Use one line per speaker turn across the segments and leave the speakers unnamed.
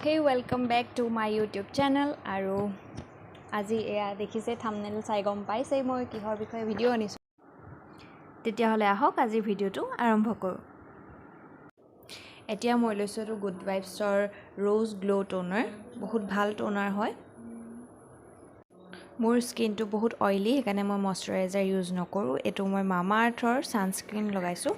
Hey, welcome back to my YouTube channel. আৰু আজি এয়া দেখিছে থাম্বনেল চাই গম পাইছে মই কিহৰ বিষয়ে ভিডিঅ' আনিছো তেতিয়াহ'লে আহক আজি ভিডিঅ'টো আৰম্ভ কৰোঁ এতিয়া মই লৈছো আৰু গুড ভাইবছৰ ৰ'জ গ্লো টোনাৰ বহুত ভাল টোনাৰ হয় মোৰ স্কিনটো বহুত অইলি সেইকাৰণে মই ময়শ্চাৰাইজাৰ ইউজ নকৰোঁ এটো মই মামা আৰ্থৰ সানস্ক্ৰিন লগাইছো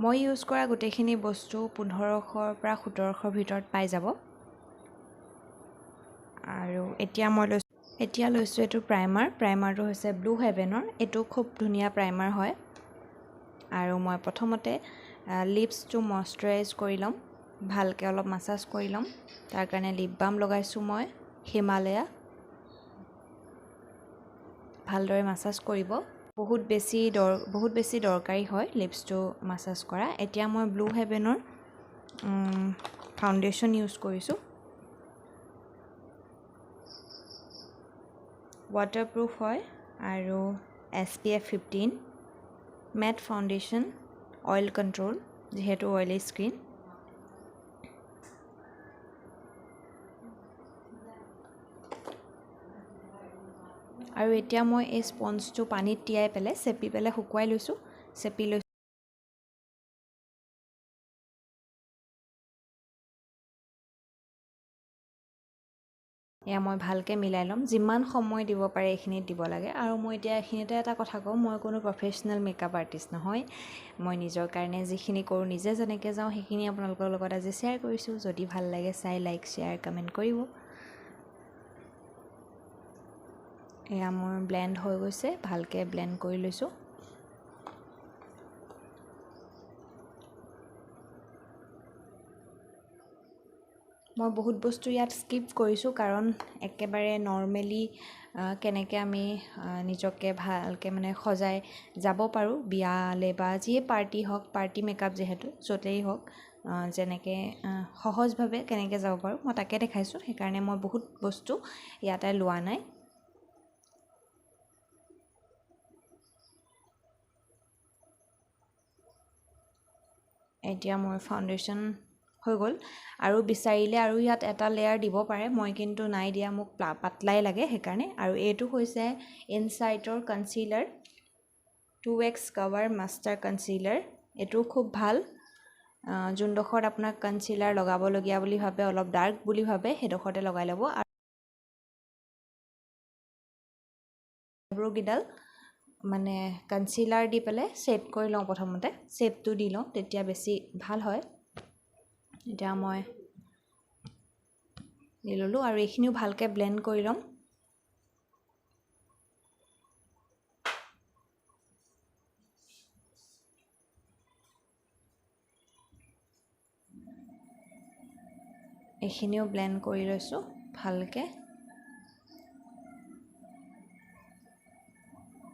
মই ইউজ কৰা গোটেইখিনি বস্তু 1500 পৰা 1700 ভিতৰত পাই যাব আৰু এতিয়া লৈছো এটো প্ৰাইমাৰটো হৈছে ব্লু হেভেনৰ এটো খুব ধুনিয়া প্ৰাইমাৰ হয় আৰু মই প্ৰথমতে লিপছটো ময়শ্চাৰাইজ কৰি লম ভালকে অলপ মাসাজ কৰি লম তাৰ কাৰণে লিপ বাম লগাইছো মই হিমালয়া ভালদৰে মাসাজ কৰিব বহুত বেছি দৰকাৰী হয় লিপছটো মাসাজ কৰা এতিয়া মই ব্লু হেভেনৰ ফাউণ্ডেশ্যন ইউজ কৰিছো waterproof হয় আৰু SPF 15 matte foundation oil control যেহেতু oily skin আৰু এতিয়া মই এই স্পঞ্জটো পানীত তিয়াই পেলে চেপি পেলে শুকুৱাই লৈছো এয়া মই ভালকে মিলাই লম যিমান সময় দিব পাৰে এখিনিত দিব লাগে আৰু মই এতিয়া এখিনিতে এটা কথা কওঁ মই কোনো প্ৰফেশনাল মেকআপ আৰ্টিষ্ট নহয় মই নিজৰ কাৰণে যিখিনি কৰো নিজে জনেকে যাও সেইখিনি আপোনালোকৰ লগত আজি শেয়াৰ কৰিছো যদি ভাল লাগে চাই লাইক শেয়াৰ কমেন্ট কৰিব এয়া মোৰ ব্লেন্ড হৈ গৈছে ভালকে ব্লেন্ড কৰি লৈছো মই বহুত বস্তু ইয়াত স্কিপ কৰিছো কাৰণ একেবাৰে নৰমালি কেনেকে আমি নিজকে ভালকে মানে খজাই যাব পাৰো বিয়ালে বা যিয়ে পাৰ্টি মেকআপ যেহেতু যতেই হওক যেনেকে সহজভাৱে কেনেকে যাব পাৰো মই তাকে দেখাইছো সেইকাৰণে মই বহুত বস্তু ইয়াতে লোৱা নাই এতিয়া মোৰ ফাউণ্ডেশ্যন হৈ গল আৰু বিচাৰিলে আৰু ইয়াত এটা লেয়াৰ দিব পাৰে মই কিন্তু নাই দিয়া মোক পাতলাই লাগে সেইকাৰণে আৰু এটো হৈছে ইনসাইটৰ কনসিলাৰ 2x কভাৰ মাষ্টাৰ কনসিলাৰ এটো খুব ভাল যোনডখৰত আপোনাক কনসিলাৰ লগাব লগিয়া বুলি ভাবে অলপ ডাৰ্ক বুলি ভাবে হেডখৰতে লগাই লব আৰু গিডাল মানে কনসিলাৰ দি পেলে সেট কৰি লওঁ প্ৰথমতে সেটটো দি লওঁ তেতিয়া বেছি ভাল হয় এতিয়া মই নিললো আৰু এইখিনিও ভালকে ব্লেন্ড কৰি লম এইখিনিও ব্লেন্ড কৰি লৈছো ভালকে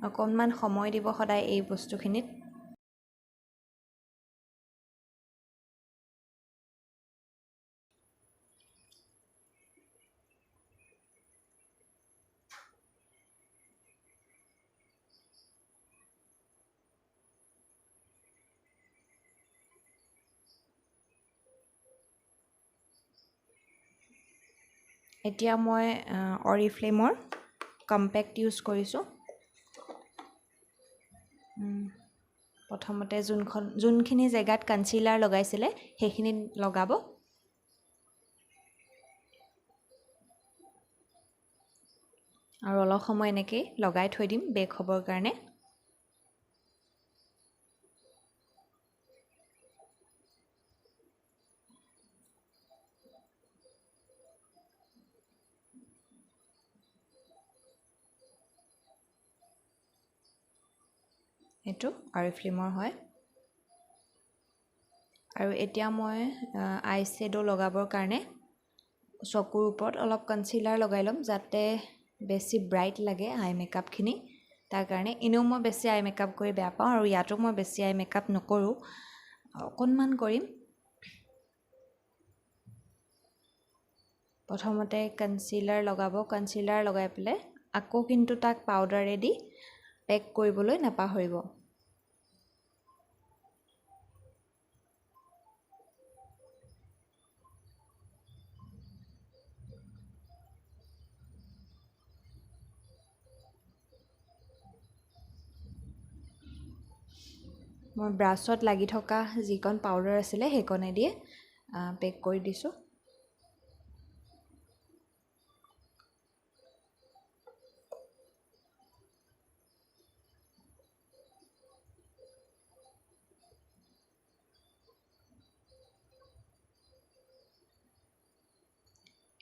অকনমান সময় দিব সদায় এই বস্তুখিনিত এতিয়া মই অৰিফ্লেমৰ কম্পেক্ট ইউজ কৰিছো প্ৰথমতে যোনখিনি জেগাত কনসিলাৰ লগাইছিলে সেইখিনি লগাব আৰু অলপ সময় এনেকৈ লগাই থৈ দিম বেক হ'বৰ কাৰণে এটো অৰিফ্লেমৰ হয় আৰু এতিয়া মই আই শ্যাডো লগাবৰ কাৰণে চকুৰ ওপৰত অলপ কনসিলাৰ লগাই লম যাতে বেছি ব্ৰাইট লাগে আই মেকআপ খিনি তাৰ কাৰণে ইনো মই বেছি আই মেকআপ কৰি বেয়া পাওঁ আৰু ইয়াতো মই বেছি আই মেকআপ নকৰো অকনমান কৰিম প্ৰথমতে কনসিলাৰ লগাই পেলে আকৌ কিন্তু তাক পাউডাৰে দি পেক কৰিবলৈ নাপাহৰিব মই ব্ৰাছত লাগি থকা যিকণ পাউডাৰ আছিলে সেইকণেদিয়ে পেক কৰি দিছোঁ।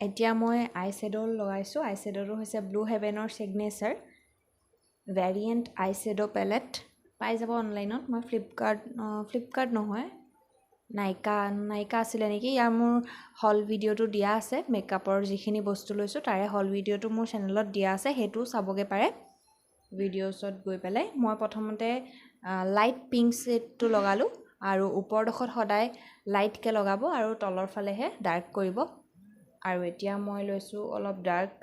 এতিয়া মই আই শ্বেড' লগাইছোঁ। আই শ্বেড'টো হৈছে ব্লু হেভেনৰ ছিগনেচাৰ ভেৰিয়েণ্ট আই শ্বেড' পেলেট। পাই যাব অনলাইনত। মই ফ্লিপকাৰ্ট নহয়, নাইকা আছিলে নেকি। ইয়াৰ মোৰ হল ভিডিঅ'টো দিয়া আছে। মেকআপৰ যিখিনি বস্তু লৈছোঁ তাৰে হল ভিডিঅ'টো মোৰ চেনেলত দিয়া আছে, সেইটোও চাবগৈ পাৰে ভিডিঅ'ছত গৈ পেলাই। মই প্ৰথমতে লাইট পিংক শ্বেডটো লগালোঁ আৰু ওপৰডোখৰত সদায় লাইটকৈ লগাব আৰু তলৰ ফালেহে ডাৰ্ক কৰিব। আৰু এতিয়া মই লৈছোঁ অলপ ডাৰ্ক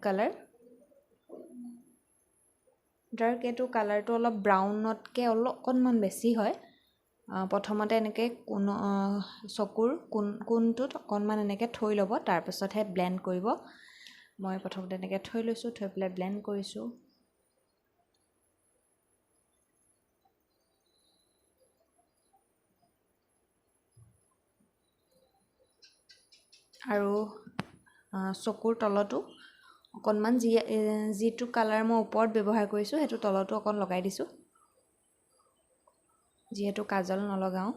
কালাৰ। এইটো কালাৰটো অলপ ব্ৰাউনতকৈ অকণমান বেছি হয়। প্ৰথমতে এনেকৈ চকুৰ কোণটোত অকণমান এনেকৈ থৈ ল'ব, তাৰপিছতহে ব্লেণ্ড কৰিব। মই প্ৰথমতে এনেকৈ থৈ লৈছোঁ, থৈ পেলাই ব্লেণ্ড কৰিছোঁ। আৰু চকুৰ তলতো অকণমান যিটো কালাৰ মই ওপৰত ব্যৱহাৰ কৰিছোঁ সেইটো তলতো অকণ লগাই দিছোঁ, যিহেতু কাজল নলগাওঁ।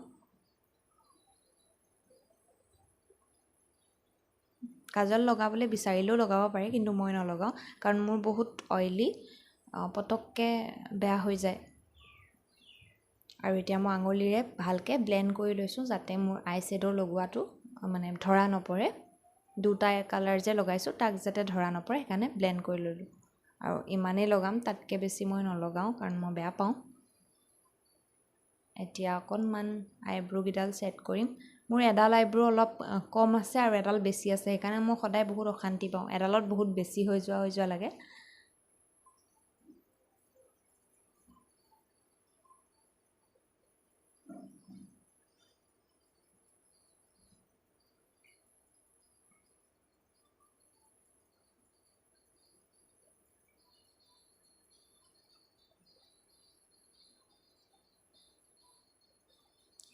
কাজল লগাবলৈ বিচাৰিলেও লগাব পাৰে, কিন্তু মই নলগাওঁ কাৰণ মোৰ বহুত অইলি, পটককৈ বেয়া হৈ যায়। আৰু এতিয়া মই আঙুলিৰে ভালকৈ ব্লেণ্ড কৰি লৈছোঁ যাতে মোৰ আই শ্বেড' লগোৱাটো মানে ধৰা নপৰে। দুটা কালাৰ যে লগাইছোঁ তাক যাতে ধৰা নপৰে, সেইকাৰণে ব্লেণ্ড কৰি ল'লোঁ। আৰু ইমানেই লগাম, তাতকৈ বেছি মই নলগাওঁ কাৰণ মই বেয়া পাওঁ। এতিয়া অকণমান আইব্ৰ'কেইডাল ছেট কৰিম। মোৰ এডাল আইব্ৰ' অলপ কম আছে আৰু এডাল বেছি আছে, সেইকাৰণে মই সদায় বহুত অশান্তি পাওঁ। এডালত বহুত বেছি হৈ যোৱা লাগে।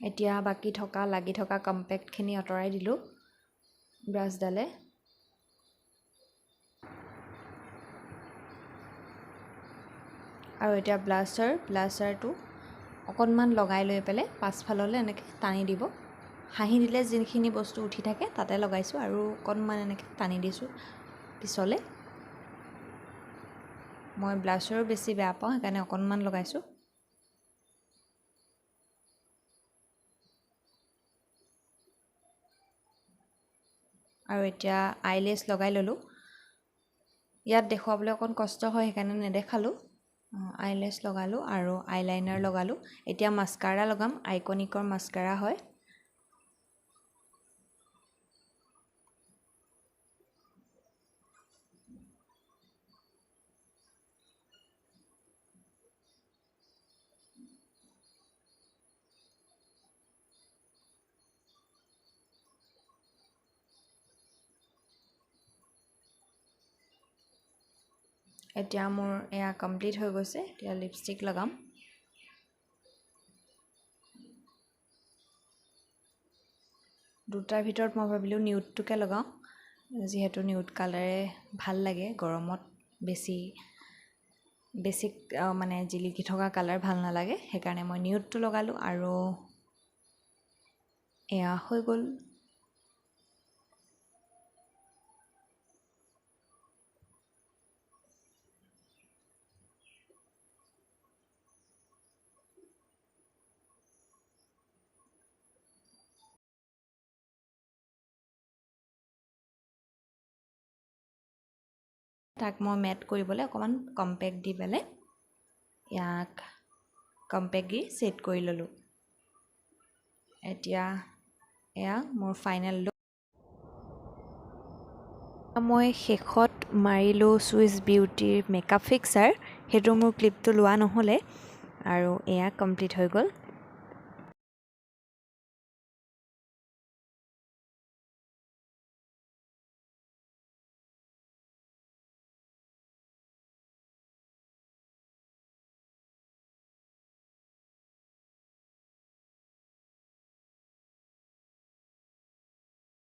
এতিয়া লাগি থকা কম্পেক্টখিনি আঁতৰাই দিলোঁ ব্ৰাছডালে। আৰু এতিয়া ব্লাছাৰটো অকণমান লগাই লৈ পেলাই পাছফাললৈ এনেকৈ টানি দিব। হাঁহি দিলে যিখিনি বস্তু উঠি থাকে তাতে লগাইছোঁ আৰু অকণমান এনেকৈ টানি দিছোঁ পিছলৈ। মই ব্লাছাৰো বেছি বেয়া পাওঁ, সেইকাৰণে অকণমান লগাইছোঁ। আৰু এতিয়া আইলেছ লগাই ল'লোঁ। ইয়াত দেখুৱাবলৈ অকণ কষ্ট হয়, সেইকাৰণে নেদেখালোঁ। আইলেছ লগালোঁ আৰু আইলাইনাৰ লগালোঁ। এতিয়া মাস্কাৰা লগাম। আইকনিকৰ মাস্কাৰা হয়। এতিয়া মোৰ এয়া কমপ্লিট হৈ গৈছে। এতিয়া লিপষ্টিক লগাম। দুটাৰ ভিতৰত মই ভাবিলোঁ নিউডটোকে লগাওঁ, যিহেতু নিউড কালাৰে ভাল লাগে গৰমত। বেছি মানে জিলিকি থকা কালাৰ ভাল নালাগে, সেইকাৰণে মই নিউডটো লগালোঁ আৰু এয়া হৈ গ'ল। তাক মই মেট কৰিবলৈ অকণমান কম্পেক্ট দি পেলাই ইয়াক কম্পেক্ট দি ছেট কৰি ল'লোঁ। এতিয়া এয়া মোৰ ফাইনেল লুক। মই শেষত মাৰিলোঁ চুইছ বিউটিৰ মেকআপ ফিক্সাৰ। সেইটো মোৰ ক্লিপটো লোৱা নহ'লে, আৰু এয়া কমপ্লিট হৈ গ'ল।